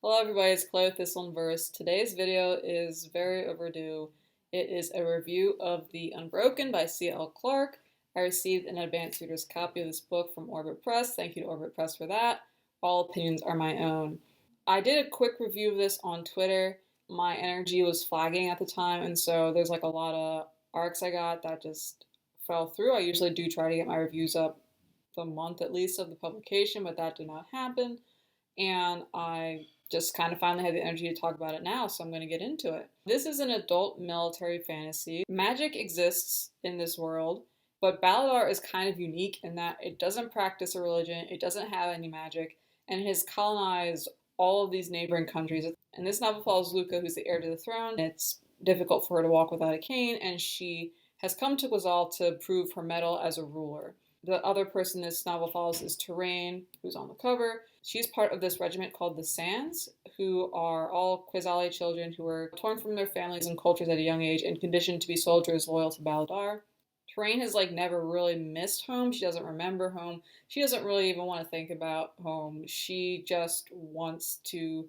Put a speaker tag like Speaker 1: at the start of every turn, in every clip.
Speaker 1: Hello everybody, it's Chloe with this one verse. Today's video is very overdue. It is a review of the Unbroken by C.L. Clarke. I received an advanced reader's copy of this book from Orbit Press. Thank you to Orbit Press for that. All opinions are my own. I did a quick review of this on Twitter. My energy was flagging at the time, and so there's like a lot of arcs I got that just fell through. I usually do try to get my reviews up the month at least of the publication, but that did not happen. And I just kind of finally had the energy to talk about it now, so I'm going to get into it. This is an adult military fantasy. Magic exists in this world, but Baladar is kind of unique in that it doesn't practice a religion, it doesn't have any magic, and it has colonized all of these neighboring countries. And this novel follows Luca, who's the heir to the throne. It's difficult for her to walk without a cane, and she has come to Guazal to prove her mettle as a ruler. The other person this novel follows is Terrain, who's on the cover. She's part of this regiment called the Sands, who are all Quezali children who were torn from their families and cultures at a young age and conditioned to be soldiers loyal to Baladar. Terrain has never really missed home. She doesn't remember home. She doesn't really even want to think about home. She just wants to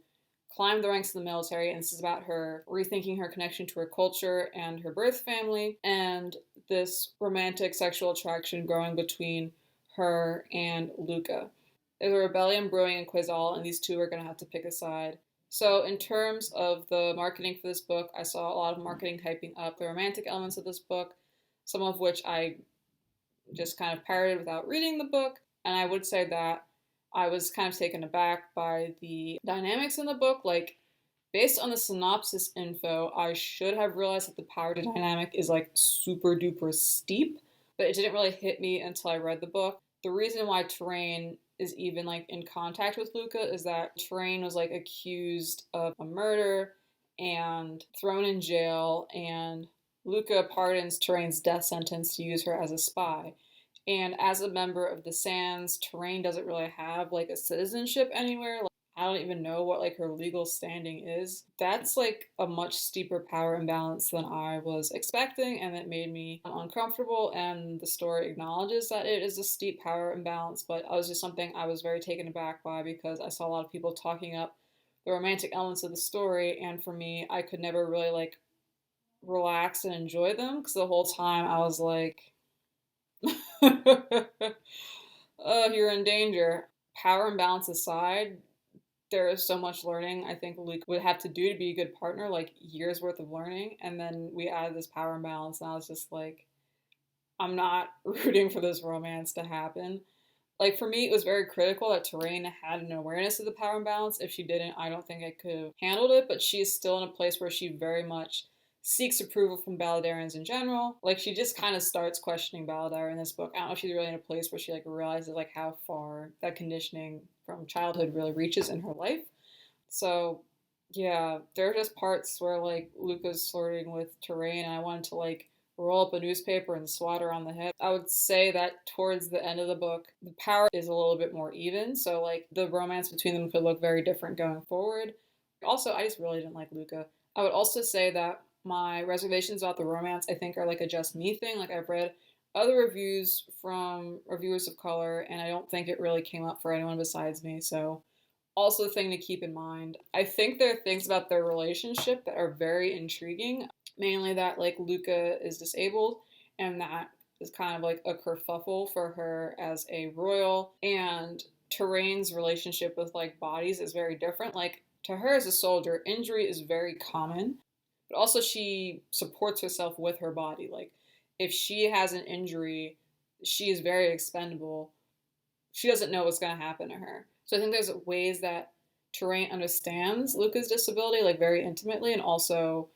Speaker 1: climb the ranks of the military, and this is about her rethinking her connection to her culture and her birth family, and this romantic sexual attraction growing between her and Luca. There's a rebellion brewing in Quezal, and these two are going to have to pick a side. So, in terms of the marketing for this book, I saw a lot of marketing hyping up the romantic elements of this book, some of which I just kind of parroted without reading the book, and I would say that I was kind of taken aback by the dynamics in the book. Based on the synopsis info, I should have realized that the power dynamic is super duper steep, but it didn't really hit me until I read the book. The reason why Terrain is even in contact with Luca is that Terrain was accused of a murder and thrown in jail, and Luca pardons Terrain's death sentence to use her as a spy. And as a member of the Sands, Terrain doesn't really have a citizenship anywhere. I don't even know what her legal standing is. That's a much steeper power imbalance than I was expecting, and it made me uncomfortable. And the story acknowledges that it is a steep power imbalance, but it was just something I was very taken aback by because I saw a lot of people talking up the romantic elements of the story, and for me, I could never really relax and enjoy them because the whole time I was like, oh, you're in danger. Power imbalance aside, there is so much learning I think Luke would have to do to be a good partner, years worth of learning. And then we added this power imbalance, and I was just like, I'm not rooting for this romance to happen. For me, it was very critical that Terrain had an awareness of the power imbalance. If she didn't, I don't think I could have handled it, but she's still in a place where she very much seeks approval from Baladarians in general. She just kind of starts questioning Baladar in this book. I don't know if she's really in a place where she realizes how far that conditioning from childhood really reaches in her life. So yeah, there are just parts where Luca's flirting with Terrain, and I wanted to roll up a newspaper and swat her on the head. I would say that towards the end of the book, the power is a little bit more even, so the romance between them could look very different going forward. Also, I just really didn't like Luca. I would also say that my reservations about the romance, I think, are a just me thing. I've read other reviews from reviewers of color, and I don't think it really came up for anyone besides me, so also a thing to keep in mind. I think there are things about their relationship that are very intriguing, mainly that Luca is disabled, and that is kind of a kerfuffle for her as a royal, and Terrain's relationship with bodies is very different. To her as a soldier, injury is very common, but also she supports herself with her body. If she has an injury, she is very expendable. She doesn't know what's going to happen to her. So I think there's ways that Terrain understands Luca's disability very intimately, and also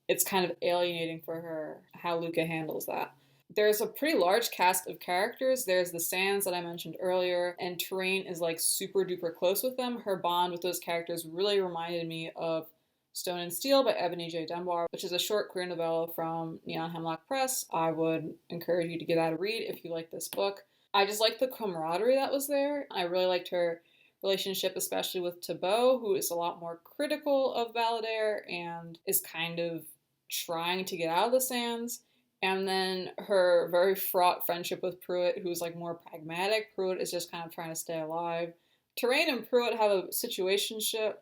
Speaker 1: it's kind of alienating for her how Luca handles that. There's a pretty large cast of characters. There's the Sands that I mentioned earlier, and Terrain is super duper close with them. Her bond with those characters really reminded me of Stone and Steel by Ebony J. Dunbar, which is a short queer novella from Neon Hemlock Press. I would encourage you to give that a read if you like this book. I just liked the camaraderie that was there. I really liked her relationship, especially with Thibaut, who is a lot more critical of Baladare and is kind of trying to get out of the Sands. And then her very fraught friendship with Pruitt, who's more pragmatic. Pruitt is just kind of trying to stay alive. Terrain and Pruitt have a situationship,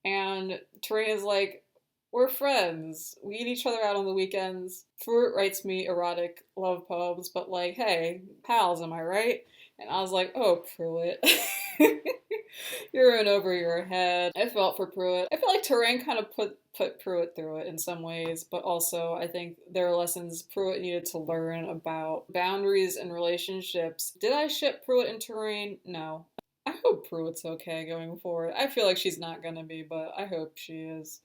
Speaker 1: And Terrain is like, we're friends. We eat each other out on the weekends. Fruit writes me erotic love poems, but like, hey, pals, am I right? And I was like, oh, Pruitt. You're in over your head. I felt for Pruitt. I feel like Terrain kind of put Pruitt through it in some ways, but also I think there are lessons Pruitt needed to learn about boundaries and relationships. Did I ship Pruitt and Terrain? No. I hope Pruitt's okay going forward. I feel like she's not gonna be, but I hope she is.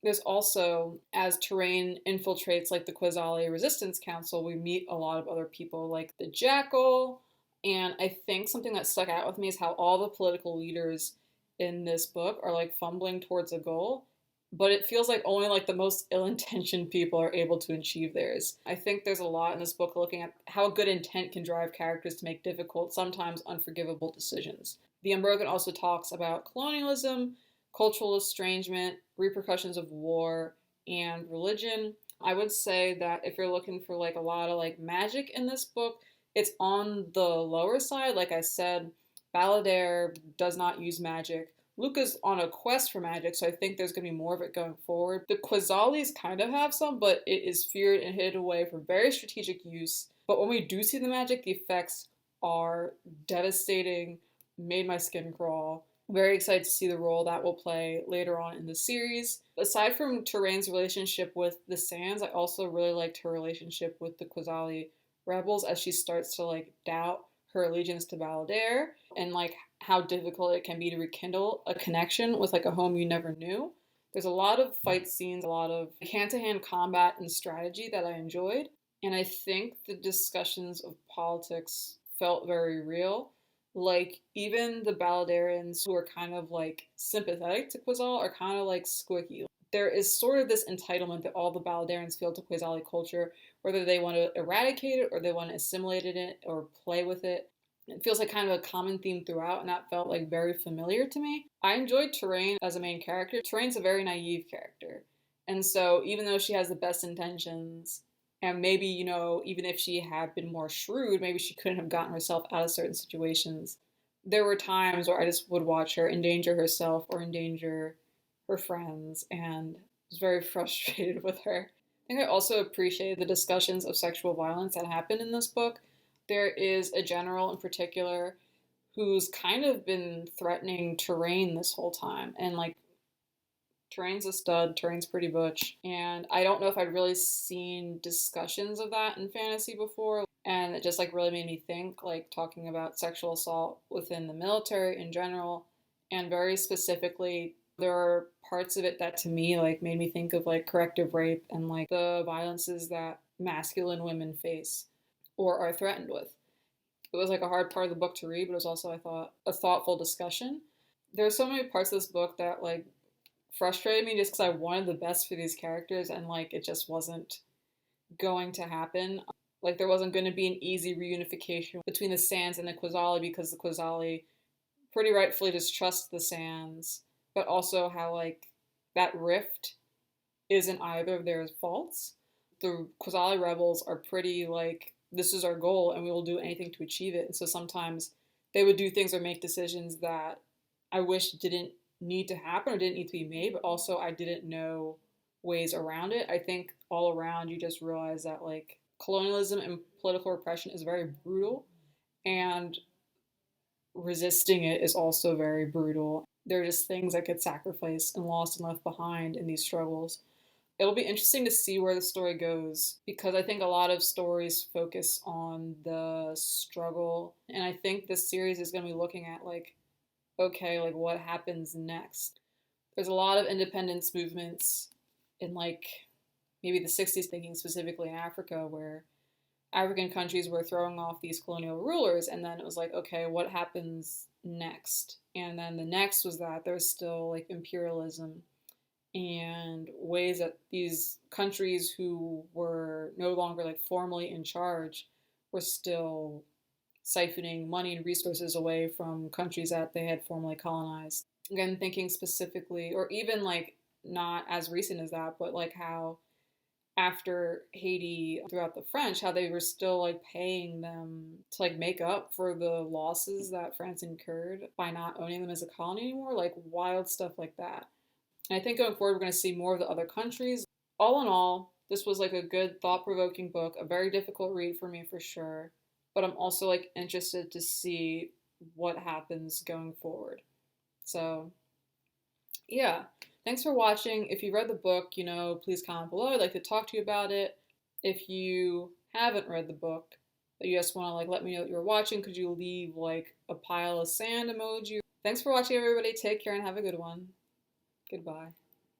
Speaker 1: There's also, as Terrain infiltrates like the Quasali Resistance Council, we meet a lot of other people like the Jackal. And I think something that stuck out with me is how all the political leaders in this book are like fumbling towards a goal, but it feels like only like the most ill-intentioned people are able to achieve theirs. I think there's a lot in this book looking at how good intent can drive characters to make difficult, sometimes unforgivable decisions. The Unbroken also talks about colonialism, cultural estrangement, repercussions of war, and religion. I would say that if you're looking for like a lot of like magic in this book, it's on the lower side. Like I said, Balladeer does not use magic. Luca's on a quest for magic, so I think there's going to be more of it going forward. The Quasalis kind of have some, but it is feared and hidden away for very strategic use. But when we do see the magic, the effects are devastating, made my skin crawl. Very excited to see the role that will play later on in the series. Aside from Terrain's relationship with the Sands, I also really liked her relationship with the Quasali rebels as she starts to like doubt her allegiance to Balladeer and like how difficult it can be to rekindle a connection with like a home you never knew. There's a lot of fight scenes, a lot of hand-to-hand combat and strategy that I enjoyed, and I think the discussions of politics felt very real. Like even the Balladarians who are kind of like sympathetic to Quasal are kind of like squicky. There is sort of this entitlement that all the Balladarians feel to Quasali culture, whether they want to eradicate it or they want to assimilate it or play with it. It feels like kind of a common theme throughout, and that felt like very familiar to me. I enjoyed Terrain as a main character. Terrain's a very naive character. And so even though she has the best intentions, and maybe, you know, even if she had been more shrewd, maybe she couldn't have gotten herself out of certain situations. There were times where I just would watch her endanger herself or endanger her friends, and was very frustrated with her. I think I also appreciated the discussions of sexual violence that happened in this book. There is a general in particular who's kind of been threatening Terrain this whole time, and like Terrain's a stud, Terrain's pretty butch, and I don't know if I'd really seen discussions of that in fantasy before, and it just like really made me think, like talking about sexual assault within the military in general, and very specifically there are parts of it that to me like made me think of like corrective rape and like the violences that masculine women face or are threatened with. It was like a hard part of the book to read, but it was also, I thought, a thoughtful discussion. There's so many parts of this book that like frustrated me just because I wanted the best for these characters and like it just wasn't going to happen. Like there wasn't going to be an easy reunification between the Sands and the Quasali because the Quasali pretty rightfully distrust the Sands, but also how like that rift isn't either of their faults. The Quasali rebels are pretty like, this is our goal and we will do anything to achieve it. And so sometimes they would do things or make decisions that I wish didn't need to happen or didn't need to be made, but also I didn't know ways around it. I think all around you just realize that like colonialism and political repression is very brutal, and resisting it is also very brutal. There are just things that get sacrificed and lost and left behind in these struggles. It'll be interesting to see where the story goes because I think a lot of stories focus on the struggle, and I think this series is going to be looking at like, okay, like what happens next. There's a lot of independence movements in like maybe the 60s, thinking specifically in Africa, where African countries were throwing off these colonial rulers, and then it was like, okay, what happens next? And then the next was that there's still like imperialism and ways that these countries who were no longer like formally in charge were still siphoning money and resources away from countries that they had formerly colonized. Again, thinking specifically, or even like not as recent as that, but like how after Haiti throughout the French, how they were still like paying them to like make up for the losses that France incurred by not owning them as a colony anymore, like wild stuff like that. And I think going forward, we're going to see more of the other countries. All in all, this was like a good, thought-provoking book, a very difficult read for me for sure. But I'm also like interested to see what happens going forward. So, yeah. Thanks for watching. If you read the book, please comment below. I'd like to talk to you about it. If you haven't read the book, but you just want to like let me know that you're watching, could you leave like a pile of sand emoji? Thanks for watching, everybody. Take care and have a good one. Goodbye.